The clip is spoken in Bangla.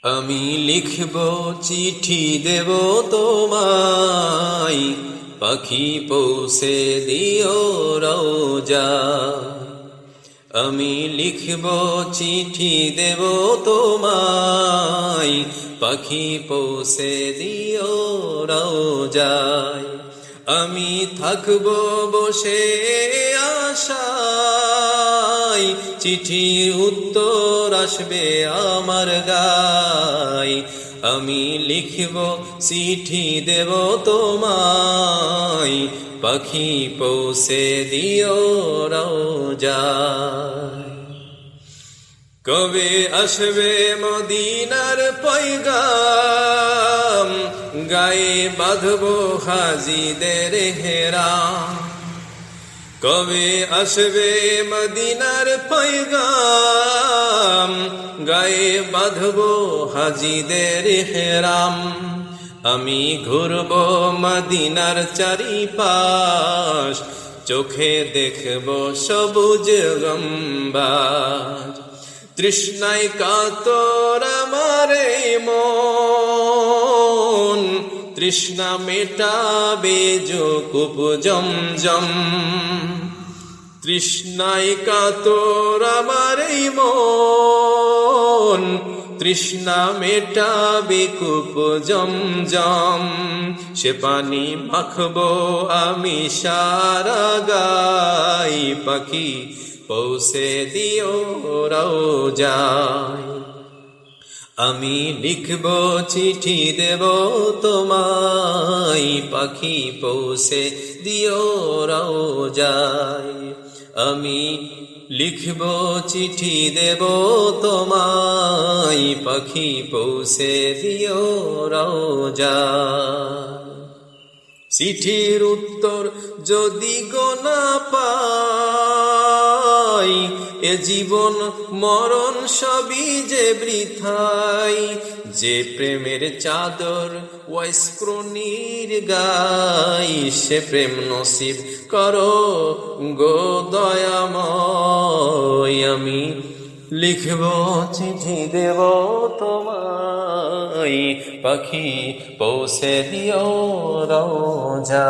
আমি লিখব চিঠি দেব তোমায়, পাখি পৌঁছে দিও রওজা। আমি লিখব চিঠি দেব তোমায়, পাখি পৌঁছে দিও রওজায়। আমি থাকব বসে আশায়, চিঠির উত্তর আসবে আমার গায়। আমি লিখব চিঠি দেব তোমায়, পাখি পৌঁছে দিও রওজায়। কবে আসবে মদিনার পয়গাম, গায়ে বাঁধব হাজিদের হেরাম। কবে আসবে মদিনার পয়গাম, গায়ে বাঁধব হাজিদের হেরাম। আমি ঘুরব মদিনার চারিপাশ, চোখে দেখব সবুজ গম্বুজ। তৃষ্ণায় কাতর আমার মন, তৃষ্ণা মেটাবে যকুব জমজম। তৃষ্ণায় কাতর আমার মন, তৃষ্ণা মেটাবে কূপ জমজম। সে পানি মাখবো আমি সারা গায়, পাখি পৌঁছে দিও রওজায়। আমি লিখব চিঠি দেব তোমায়, পাখি পৌঁছে দিও রওজায়। আমি লিখব চিঠি দেব তোমায়, পাখি পৌঁছে দিও রওজায়। চিঠির উত্তর যদি গো না পাই, এ জীবন মরণ সবই যে বৃথাই। যে প্রেমের চাদর ওয়াইস্ক্রনির গাই, সে প্রেম নসিব করো গো দয়াময়। আমি লিখব চিঠি দেব তোমায়, পাখি পৌঁছে দিও রওজা।